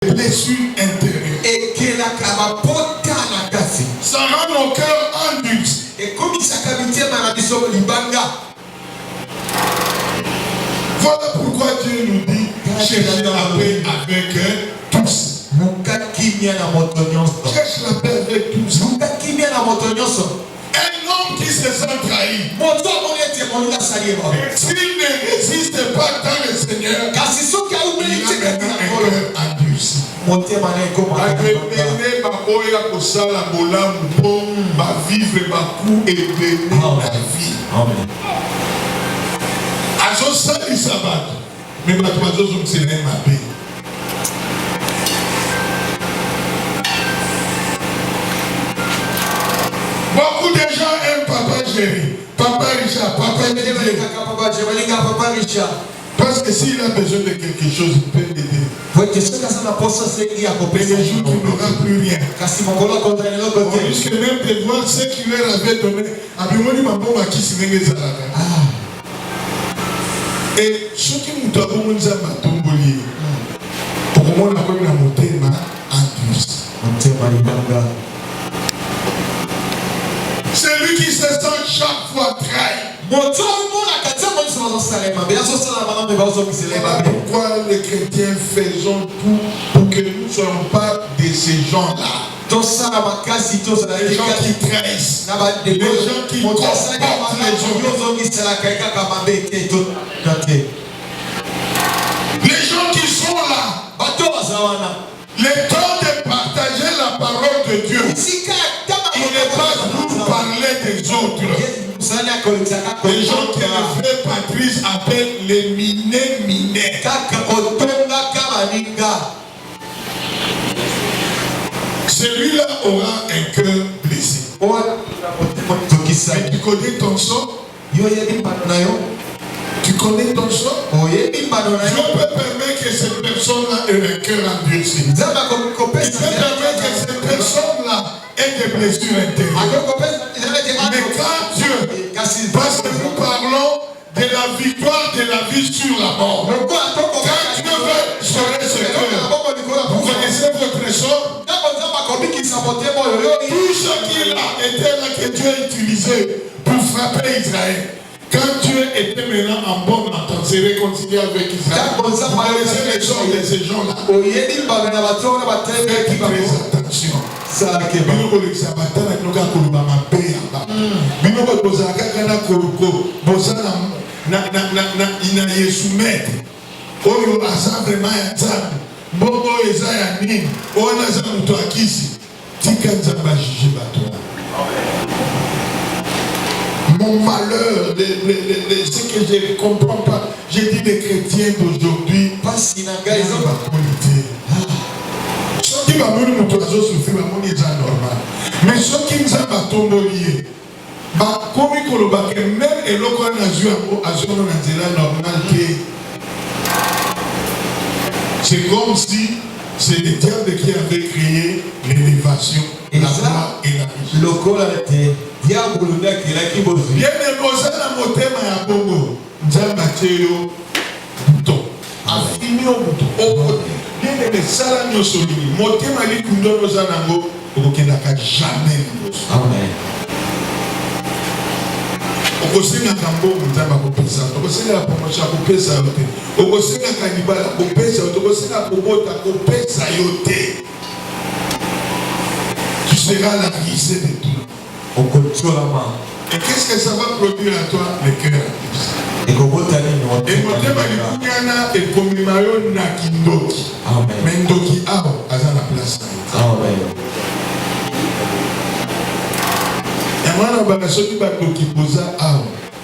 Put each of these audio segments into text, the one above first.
blessures intérieures. Et que la kabapota na kasi. Ça rend nos cœurs endurcis. Et comme il s'accabitient dans la mission de l'Ibanga. Voilà pourquoi Dieu nous dit cherchez la paix avec tous. Cherche la paix avec tous. Un homme qui se sent trahi, s'il ne résiste pas dans le Seigneur, il a maintenant un cœur endurci. Vivre ma coup et donner la vie. Azo sali sabat, mais ma toiseau sont c'est ma paix. Beaucoup de gens aiment Papa Jerry, Papa Richard, Papa Richard. Parce que s'il a besoin de quelque chose, il peut l'aider. Mais les jours qui n'aura plus rien. On risque même de voir ce qu'il leur avait donné. Et ce qui nous avons dit, pour moi, on a connu la montée c'est lui qui se sent chaque fois trahi. Pourquoi les chrétiens faisons tout pour que nous ne soyons pas de ces gens-là? Les gens qui trahissent, les gens qui comportent les gens qui sont là, le temps de partager la parole de Dieu, il n'est pas pour parler des autres. Les gens que le frère Patrice appelle les minés. Celui-là aura un cœur blessé. Mais tu connais ton sort? Tu connais ton sort? Dieu peut permettre que cette personne-là ait un cœur endurci. Il peut permettre que cette personne-là ait des blessures intérieures. Mais quand Dieu, parce que nous parlons de la victoire de la vie sur la mort. Quand Dieu veut sauver ce cœur, vous connaissez votre sort? Tout ce qu'il a été là que Dieu a utilisé pour frapper Israël. Quand Dieu était maintenant en bonne entente, c'est réconcilié avec Israël. Vous connaissez les sorts de ces gens-là. Faites très attention. Mon malheur, ce que je ne comprends pas, j'ai dit des chrétiens d'aujourd'hui, ils ont pas qualité. Ceux qui vont nous montrer souffrir, c'est normal. Mais ceux qui nous ont pas tombé, comme ils même et l'autre a normal. C'est comme si c'est le diable qui avait créé l'élévation, la gloire et la richesse. Bien aimé, la motema ya bongo, nzamba teo bouton. Affini au bouton. Bien aimé, sala nyosoli. Motema li kundono zanango, okendaka jamais. Amen. Okosenga kambo nzamba kopesa. Okosenga promotion kopesa yote. Okosenga kanibala kopesa yote. Okosenga kobota kopesa yote. Tu seras la risée de tout. Et qu'est-ce que ça va produire à toi? Le cœur. Et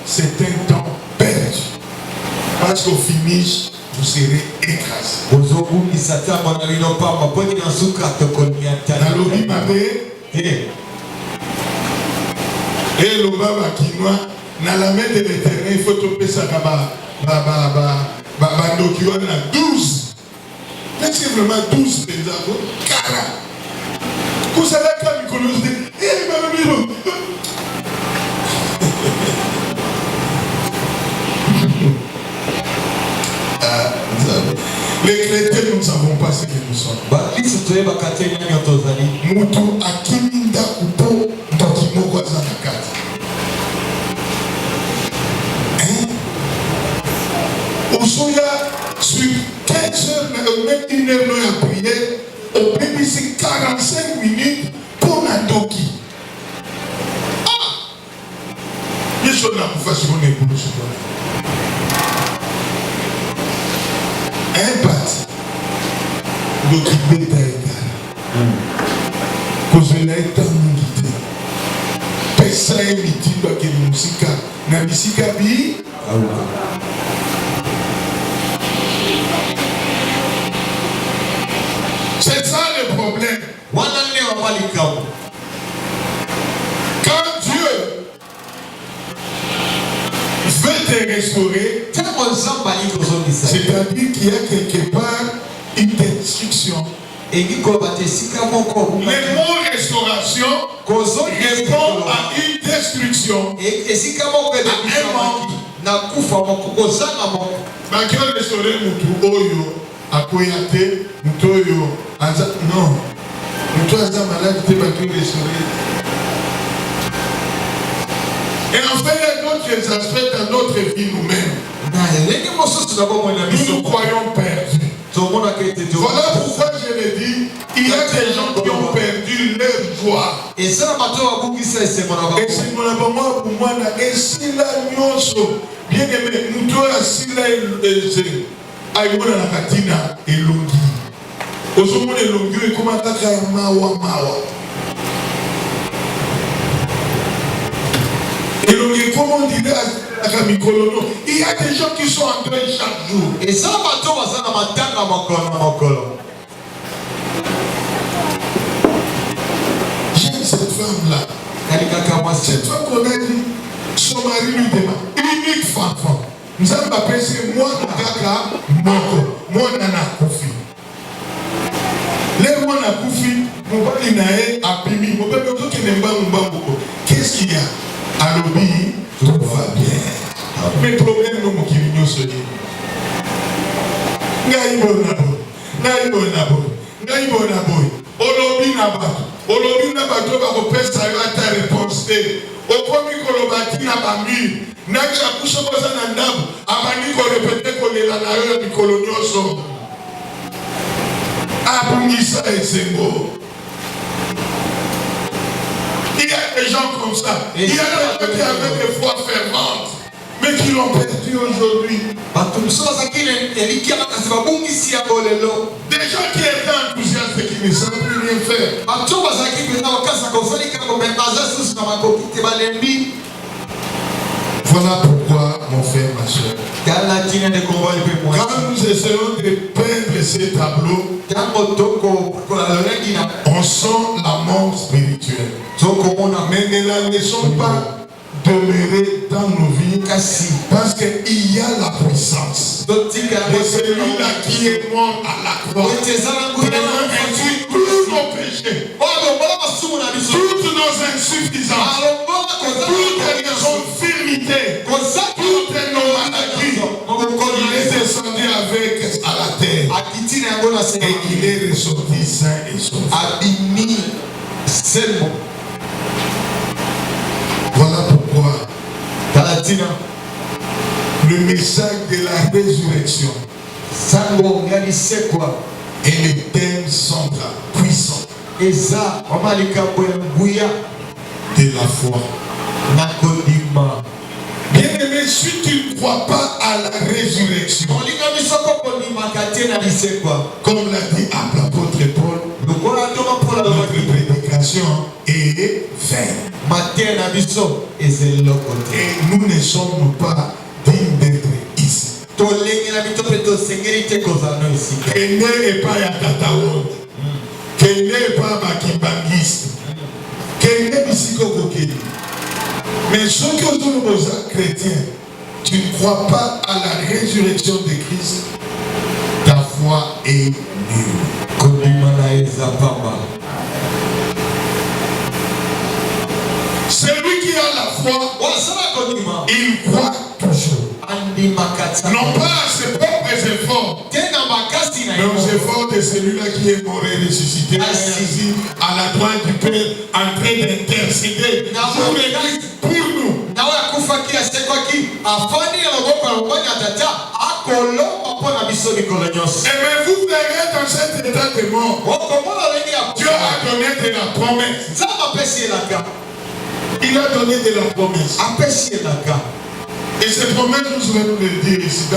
c'est un temps perdu. Parce qu'au finish, vous serez écrasé. Et le baba qui noie, dans la main de l'Éternel, il faut tomber ça là-bas. Donc il y en a 12. Est-ce que vraiment 12 les avons? 40. Vous savez quand il connaît, les chrétiens, nous ne savons pas ce que nous Mutu akiminda kupo ndokimoko za nakati. Osoya sur 15 heures, même une heure à prier, on peut ici 45 minutes pour Nandoki. Ah! Il y a des choses là pour faire ce qu'on est pour nous. Un parti. Donc il met à égal. Cause il a été guidé. Pesa et mitindo qui est musique. Na musique bi. C'est ça le problème. Quand Dieu veut te restaurer, c'est-à-dire qu'il y a quelque part une destruction. Le mot restauration répond à une destruction. Non. Et en fait, il y a d'autres aspects dans notre vie nous-mêmes. Nous nous croyons perdus. Voilà pourquoi je l'ai dit, il y a des gens qui ont perdu leur joie. Et c'est mon abonnement pour moi. Et si la nyonso, bien aimé, nous devons si la aïmona la katina elongi. Osomo elongi et comment taka mawa. Elongi, comment on dirait à Kamikolono? Il y a des gens qui sont en train chaque jour. Et ça va tout ça dans ma tête à mon colo. J'aime cette femme-là. Cette femme qu'on a dit, son mari lui demande, unique femme. Nous avons appelé c'est moi, Kaka, Moko, moi, Nana Koufi. Les moi, Nana Koufi, mon père, il a abîmé, mon père, qui n'aime pas mon bambou. Qu'est-ce qu'il y a? Alobi, tout va bien. Mais problème, nous, qui nous se dit. Naïbo Nabo. Olobi Nabato va repérer sa réponse. Au premier colobati n'a pas mis. Nacha Pousso Nandab, Amani ko répété qu'on est là du colonioso. Abunisa et Zembo. Il y a des gens comme ça. Il y a des gens qui avaient des foi ferventes, mais qui l'ont perdu aujourd'hui. Des gens qui étaient enthousiastes et qui ne savent plus rien faire. Voilà pourquoi, mon frère, ma soeur, quand nous essayons de peindre ces tableaux, on sent la mort spirituelle. Mais ne la laissons pas demeurer dans nos vies parce qu'il y a la puissance de celui-là qui est mort à la croix. Prenant ensuite tous nos péchés, toutes nos insuffisances, toutes nos infirmités, toutes nos maladies. Il est descendu avec à la terre et il est ressorti sain et sauf. Voilà pourquoi le message de la résurrection est le thème central, puissant de la foi. Bien aimé, si tu ne crois pas à la résurrection, comme l'a dit l'apôtre Paul, notre prédication est vaine. Et nous ne sommes pas dignes d'être ici. Kene n'est pas Yatataon. Kene n'est pas Bakibangiste. Kene Bisiko Kokedi. Mais ceux qui sont chrétiens, tu ne crois pas à la résurrection de Christ, ta foi est nulle. Celui qui a la foi, il croit toujours. Non pas à ses propres efforts, Mais aux efforts de celui-là qui est mort et ressuscité, assis à la droite du Père, en train d'intercéder pour nous. Et mais vous verrez dans cet état de mort, Dieu a donné de la promesse. Il a donné de la promesse. Et cette promesse, nous allons le dire ici. Dans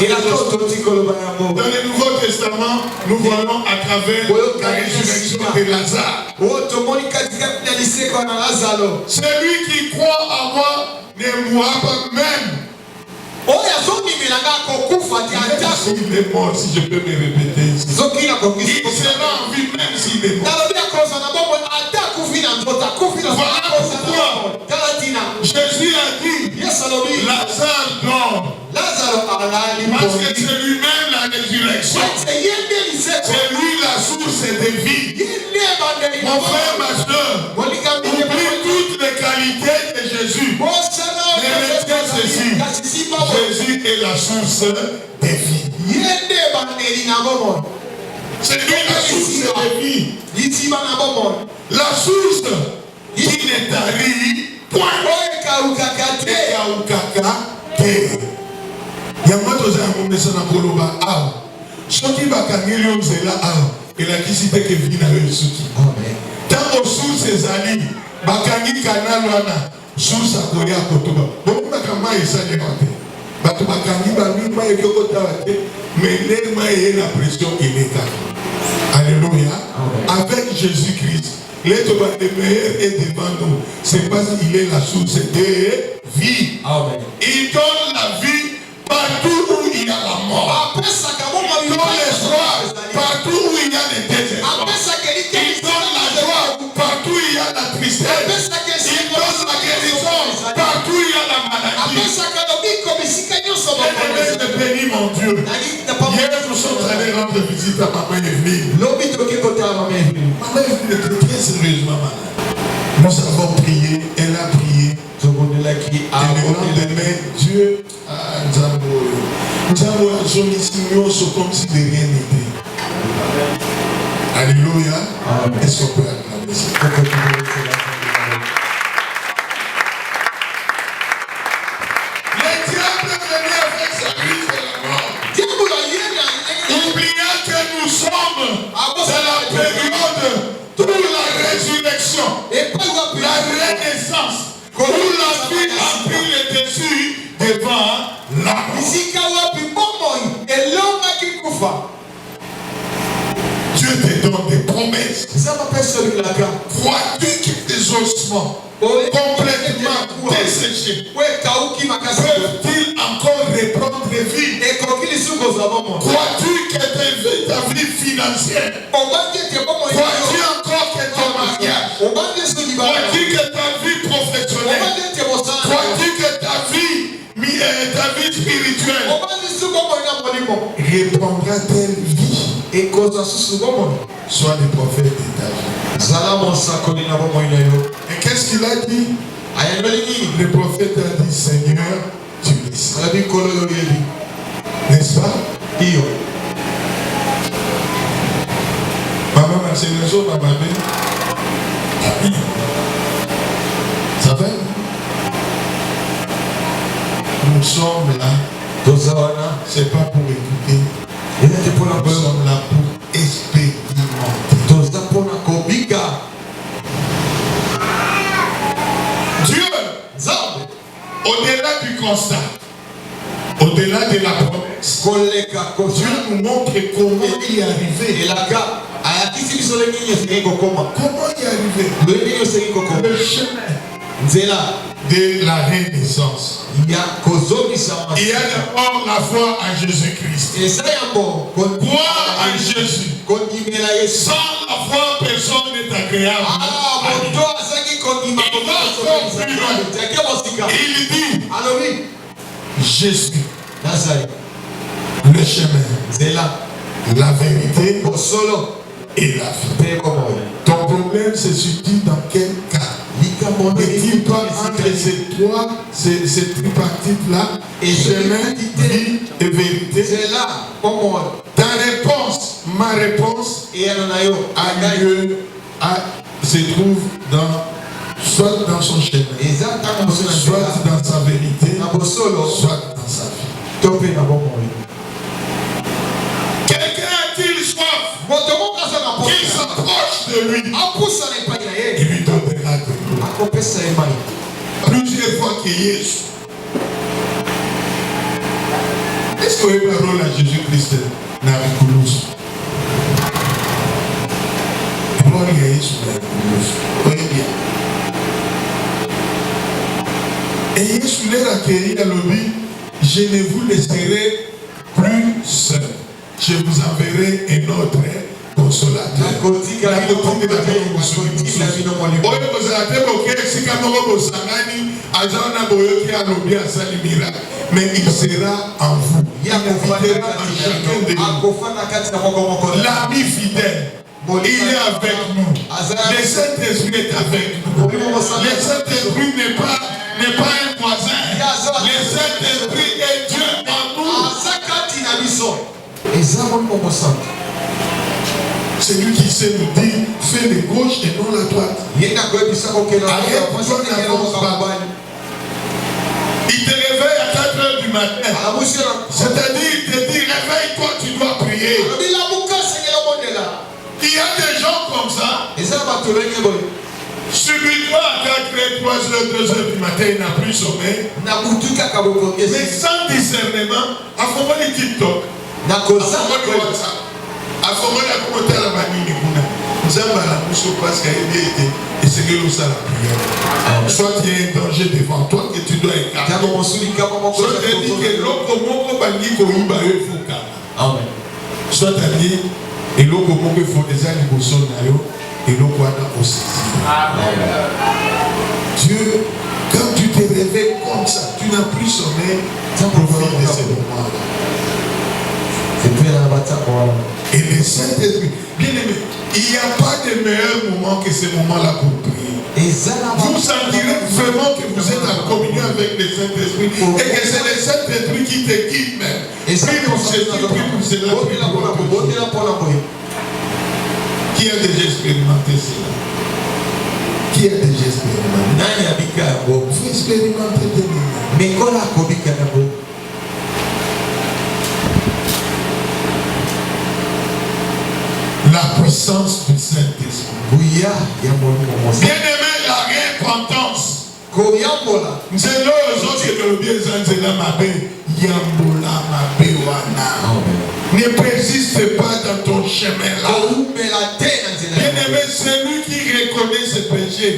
le Nouveau Testament, nous voyons à travers la résurrection de Lazare. Celui qui croit à moi ne mourra pas même. S'il est mort, si je peux me répéter ici. Il sera en vie même s'il est mort. Voilà pourquoi Jésus a dit Lazare dort. Parce que c'est lui-même la résurrection. C'est lui la source de vie. Mon frère, ma soeur, oublie toutes les qualités de Jésus. Mais retiens ceci. Jésus est la source de vie. C'est lui la source de vie. La source qui ne tarit point. Yamato za na koloba awa. Soki bakangeli onzela awa. Elakisi te ke vi na yo lisuki. Tango source ezali bakangi kanal wana source akoya kotoba. Bomaka mai esalema te. Bato bakangi bangi mai ekokotala te. Mais les mai et la pression eleka. Alléluia. Avec Jésus-Christ, l'être meilleur est devant nous. C'est parce qu'il est la source de vie. Amen. Il donne la vie partout où il y a la mort. Dans l'espoir, partout où il y a le désespoir. Il donne la joie partout où il y a la tristesse. Il donne la guérison partout où il y a la maladie. Je bénis mon Dieu. Hier, nous sommes allés rendre visite à maman Evelyne. Maman Evelyne était très sérieusement malade. Nous avons prié, elle a prié. Et le lendemain, Dieu a comme si de rien n'était. Alléluia. Est-ce qu'on peut acclamer ça? Le diable est venu avec sa brise de la mort. Oubliant que nous sommes dans la période de la résurrection, la renaissance, où la vie a pris le dessus devant la mort. Dieu te donne des promesses. Crois-tu que tes ossements complètement desséchés peuvent-ils encore reprendre vie? Crois-tu que ta vie financière, crois-tu encore que ton mariage, crois-tu que ta vie professionnelle, crois-tu que ta vie spirituelle reprendra-t-elle vie? Sois le prophète de ta vie. Et qu'est-ce qu'il a dit? Le prophète a dit, Seigneur, tu le sais. N'est-ce pas? Maman, ma sélection, ma maman. Ça va? Nous sommes là. C'est pas pour écouter. Nous sommes là pour expérimenter. Dieu, au-delà du constat, au-delà de la promesse, Dieu nous montre comment y arriver. Comment y arriver? Le chemin de la renaissance. Il y a d'abord la foi en Jésus-Christ. Croire en Jésus. Sans la foi, personne n'est agréable. Il dit Jésus, le chemin, la vérité et la vie. Ton problème se situe dans quel cas? N'est-il pas entre ces tripartites-là, chemin, vie et vérité? Ta réponse ma réponse a lieu, se trouve soit dans son chemin, soit dans sa vérité, soit dans sa vie. Quelqu'un a-t-il soif qu'il s'approche de lui, il lui donnera de l'eau. Plusieurs fois que Jésus, est-ce que vous avez parlé à Jésus-Christ n'a pas coulous? Gloire à Jésus n'a pas coulous. Voyez bien. Et Jésus leur accueillit à l'objet, je ne vous laisserai plus seul. Je vous enverrai un autre consolateur. Mais il sera en vous. Il habitera en chacun de nous. L'ami fidèle, il est avec nous. Le Saint-Esprit est avec nous. Le Saint-Esprit n'est pas un voisin. Le Saint-Esprit est Dieu en nous. C'est lui qui sait nous dire, fais le gauche et non la droite. Il te réveille à 4 heures du matin. C'est-à-dire, il te dit, réveille-toi, tu dois prier. Il y a des gens comme ça. Subitement à 4 heures, 3 heures, 2 heures du matin, il n'a plus sommeil. Mais sans discernement, à fond les TikTok, à fond les WhatsApp, à fond les commentaires à la banine, nous avons la bouche parce qu'il a été et c'est que nous allons prier. Soit il y a un danger devant toi que tu dois écarter. Soit tu dis que l'autre mot banni koyiba il faut calme. Soit tu dis et l'autre mot il faut déjà les bossons nayo et l'autre a aussi. Dieu, quand tu te réveilles comme ça, tu n'as plus sommeil, profite de ces moments-là. Et le Saint-Esprit, bien aimé, il n'y a pas de meilleur moment que ces moments-là pour prier. Vous sentirez vraiment que vous êtes en communion avec le Saint-Esprit et que c'est le Saint-Esprit qui te guide même. Prie pour ceci, prie pour cela, prie pour l'autre. Qui a déjà expérimenté cela? Qui a déjà expérimenté? Vous expérimentez de nous. La puissance du Saint-Esprit. Bien-aimé, la repentance. C'est là aux autres qui le bien Zanzela Mabé. Yambola Mabé Wana. Ne persiste pas dans ton chemin là. Bien-aimé, celui qui reconnaît ses péchés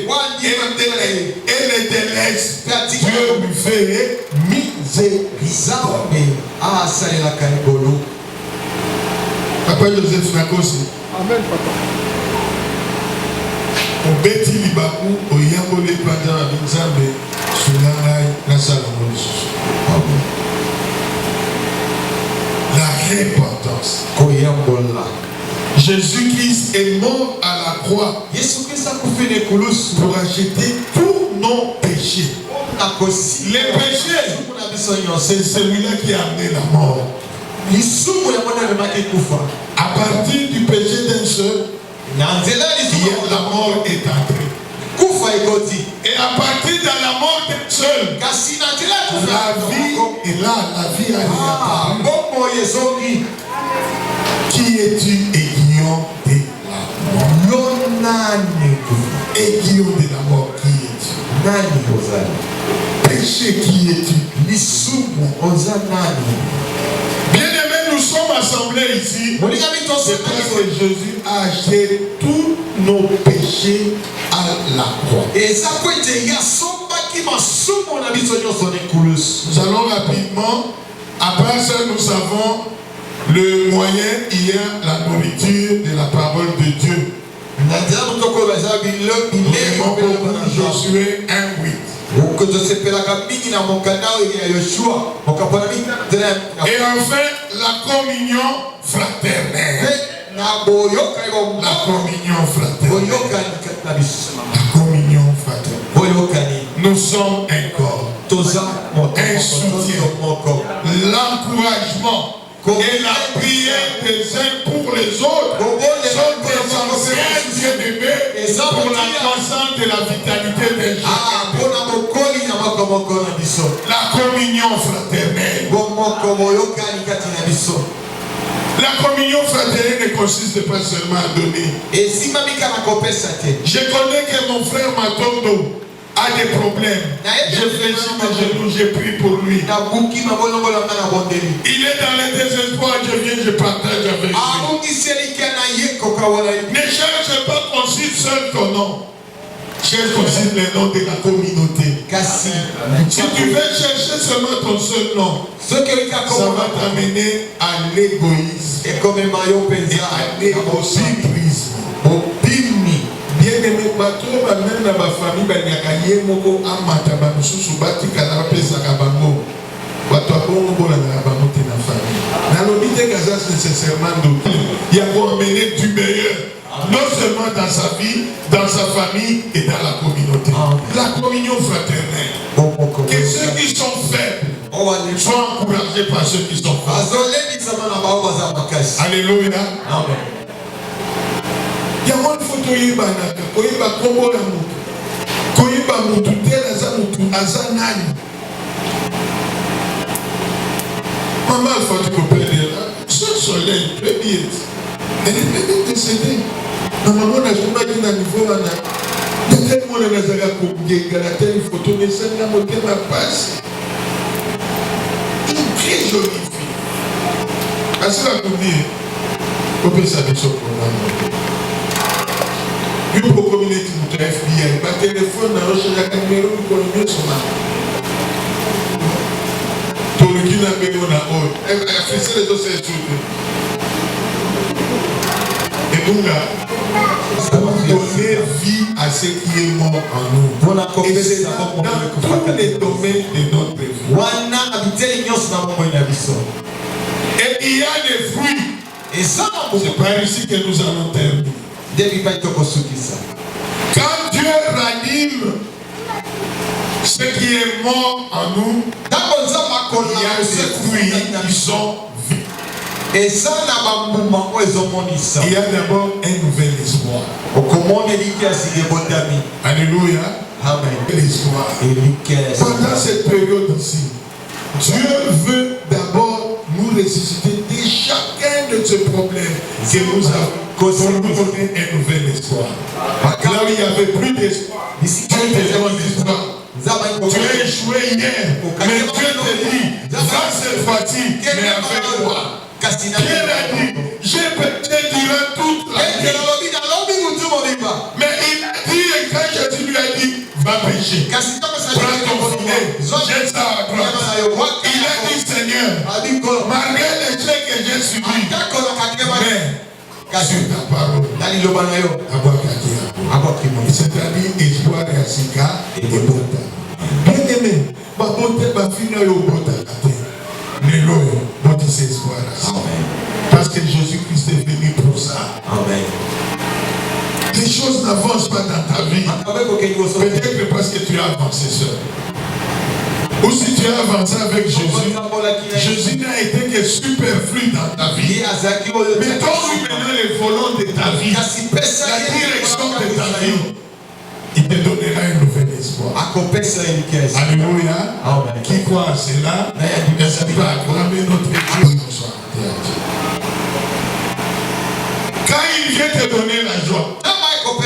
et les délaisse, Dieu lui fait miséricorde. Papa Joseph Nakosi. Amen, papa. Au Beti Libaku, au Yambole Panda Abinzambe, Sulanai, la Salomon. La repentance. Jésus-Christ est mort à la croix pour acheter tous nos péchés. Les péchés, c'est celui-là qui a amené la mort. À partir du péché d'un seul, la mort est entrée. Et à partir de la mort d'un seul, la vie est là, la vie a réapparu. Qui es-tu, aiguillon de la mort? Aiguillon de la mort, qui es-tu? Péché, qui es-tu? Bien-aimé, nous sommes assemblés ici. C'est parce que Jésus a acheté tous nos péchés à la croix. Nous allons rapidement. Après ça, nous avons le moyen, il y a la nourriture de la parole de Dieu. Josué 1:8. Et enfin, la communion fraternelle. La communion fraternelle. La communion fraternelle. Nous sommes un corps, un soutien, l'encouragement Et la prière des uns pour les autres sont des anciens bien-aimés pour la croissance de la vitalité des gens. La communion fraternelle. La communion fraternelle ne consiste pas seulement à donner. Je connais que mon frère Matondo a des problèmes. Je fléchis mes genoux, j'ai pris pour lui. Il est dans le désespoir, je viens, je partage avec lui. Ne cherche pas qu'on cite seul ton nom. Cherche aussi le nom de la communauté. Si tu veux chercher seulement ton seul nom, ça va t'amener à l'égoïsme et à l'égocentrisme. Bien-aimé, même dans ma famille, il y a des gens qui il y a pour amener du meilleur, non seulement dans sa vie, dans sa famille et dans la communauté. La communion fraternelle. Que ceux qui sont faibles soient encouragés par ceux qui sont forts. Alléluia. Amen. Il y a une photo qui est maman, il faut que tu comprennes. Ce soleil, très bien. Elle est décédée. Maman, on a joué à niveau. Il y a tellement de Nazara qui ont gagné une photo, mais ça n'a pas été ma passe. Une très jolie fille. Assez la communauté. On peut savoir ce programme. Il faut communiquer avec le FBI. Par téléphone, on a reçu la caméra pour le mieux son âme. Tout le qui n'a pas eu la honte. Elle a fait les autres études. Et donc là, donner vie à ce qui est mort en nous. Et c'est dans tous les domaines de notre vie. Et il y a des fruits. Et ça, c'est pas ici que nous allons terminer. Quand Dieu ranime ce qui est mort en nous, il y a des fruits qui sont vifs. Et ça, il y a d'abord un nouvel espoir. Alléluia. Amen. L'espoir. Pendant cette période ici, Dieu veut d'abord nous ressusciter de chacun de ces problèmes que nous avons. Pour nous donner un nouvel espoir. Là où il n'y avait plus d'espoir, Dieu te donne l'espoir. Tu as échoué hier, mais Dieu te dit, va cette fois-ci, mais avec moi. Pierre a dit, j'ai péché durant toute la vie. Mais il a dit, et quand Jésus lui a dit, va pécher. Prends ton filet, jette ça à droite. Il a dit, Seigneur, malgré l'échec que j'ai subi, mais sur ta parole, c'est-à-dire espoir et asika et bota. Bien aimé, ma bonté, ma fille n'a eu bota. Mais l'eau, bota c'est espoir. Parce que Jésus-Christ est venu pour ça. Amen. Les choses n'avancent pas dans ta vie. Peut-être parce que tu as avancé seul. Ou si tu as avancé avec Jésus, Jésus n'a été que superflu dans ta vie. Mais donne-lui maintenant les volants de ta vie, la direction de ta vie. Il te donnera un nouvel espoir. Alléluia. Qui croit à cela, n'est-ce pas acclamer notre Dieu. Quand il vient te donner la joie,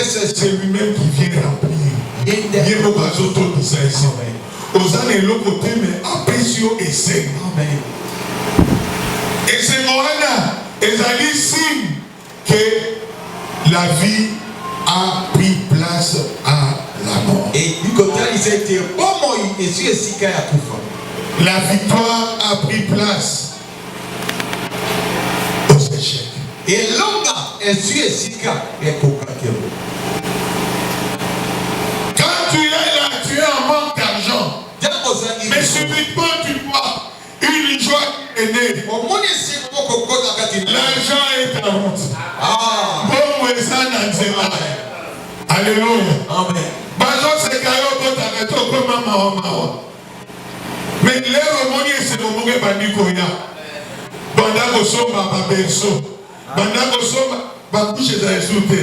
c'est lui-même qui vient remplir. Il y a beaucoup d'autres ici. Aux années l'autre côté, mais apprécieux et c'est. Et c'est Moana, et ça dit signe que la vie a pris place à la mort. Et du côté, il a été la victoire a pris place aux échecs. Et l'homme quand tu es là, tu es en manque d'argent. Mais subitement tu vois une joie est née. L'argent est en route. Bon, alléluia. Amen. Mais les romoniers, c'est le monde qui Banda kosoma baberso. Banda kosoma bakouche za esute.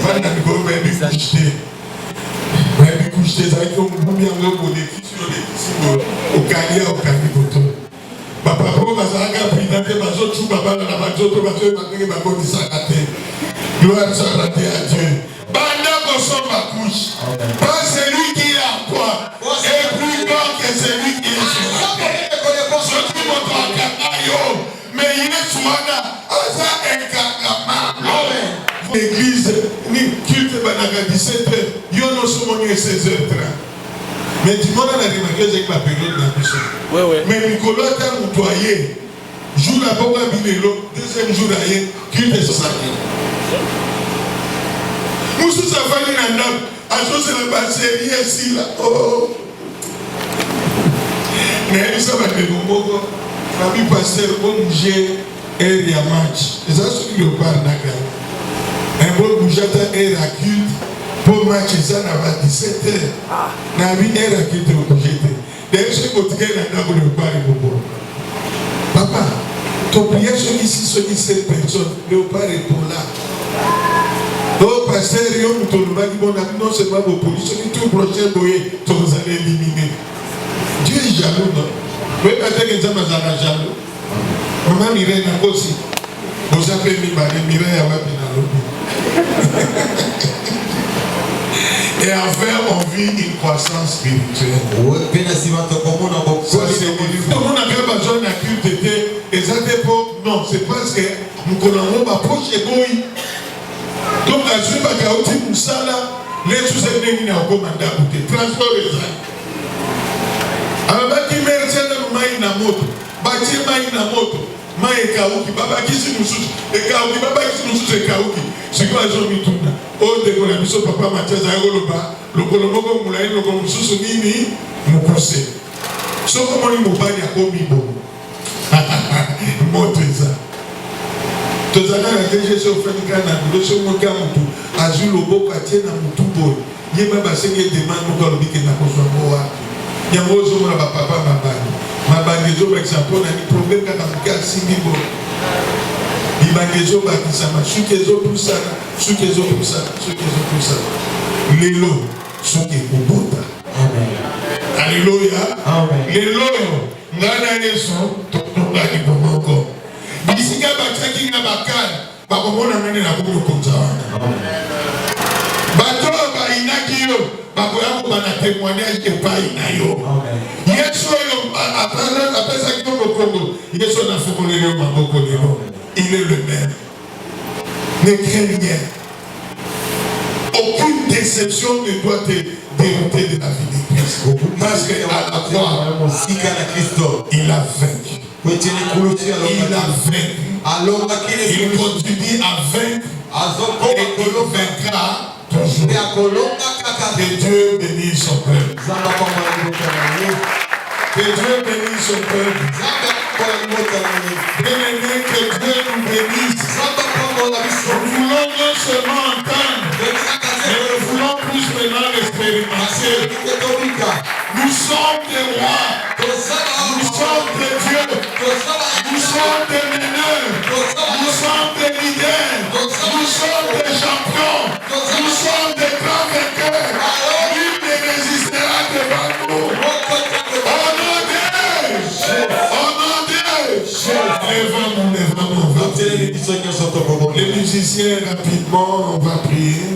Banda ko bebi couche. Bebi couche za ko mbubi yango ko de kisio au kali boto. Papa po bazanga pridate bazo chuba bana na bazo to bazo bakenge bakoti sakate. Gloire soit à Dieu. Banda kosoma couche. Pas celui qui est en toi est plus grand que celui qui est sur la terre. Soki moto akanga yo, mais Yesu wana aza enkangama. L'église ni culte banaka 17h, yo no somoni 16h30. Mais tu m'en as remarqué avec la période de la mission. Mais Nicolas t'a moutoyé. Jour la boba bilelo, deuxième jour aye, culte est ça. Moussou sa famille n'a pas, à chose de la passer, ici là. Oh. Mais ça va être mon mot. Famille pasteur, bon bouger, et il y a match. C'est ça ce qui le parle d'accord. Un bon bouger, et la culte, pour match, ça n'a pas 17h. N'a vu et la culte au bouger. D'ailleurs, ce que tu as dans le parle beaucoup. Papa, ton prière sur ici, sur 17 personnes, ne pas répondre là. Donc, pasteur, non, c'est pas vos policiers, tout le prochain boyer, tu vous allez éliminer. Dieu est jaloux, non? Oui, peut-être que ça m'a jaloux. Maman Mireille n'a pas aussi. Vous avez mis Mireille à Wapinalo. Et enfin, on vit une croissance spirituelle. Tout le monde a bien besoin d'un culte. Et ça dépend. Non, c'est parce que nous connaissons ma poche et boy. Donc, la suite, il y a aussi une salle. Les sous-aides qui ont commandé à bouter. Transport les gens. Alors, baki mercena mai na moto, baki mai na moto, mai kauki, baba kisi mususu, kauki, baba kisi mususu kauki. Sikuwa zo mitunda. O de kona biso papa Mathias ayoloba, lokolo moko mulai lokolo mususu nini mukose. So komo ni mubali akomi bo. Moto eza. Tozana na keje so fanika na biso moka mutu, azulo boko atiena mutu bo. Yeba basenge demande ko lobike na kozwa moa. Il y a un papa ma bandezo par exemple on a un problème quand on regarde Singibo il bandezo bakisama sukezo pour ça sukezo pour ça lelo suke kubota amen alléluia amen lelo ngana yesu tokongaki bomoko bisika bataki na bakana bakomona nani na kuko konzawana bato ba inaki yo bakoya kobana témoignage epai na yo yesu oyo apesa kitoko kongo yesu nafukoleli yo maboko lelo il est le même ne crains rien aucune déception ne doit te dérouter de la vie de Christ parce que à la croix il a vaincu il continue à vaincre et il vaincra toujours. Que Dieu bénisse son peuple. Que Dieu bénisse son peuple. Bien-aimé, que Dieu nous bénisse. Nous voulons non seulement entendre, mais nous voulons plus maintenant expérimenter. Nous sommes des rois. Nous sommes des dieux. Nous sommes des meneurs. Nous sommes des leaders. Nous sommes des champions. Nous sommes des grands vainqueurs. Nul ne résistera devant nous. Au nom de Dieu. Au nom de Dieu. Lèvons-nous. Les musiciens, rapidement, on va prier.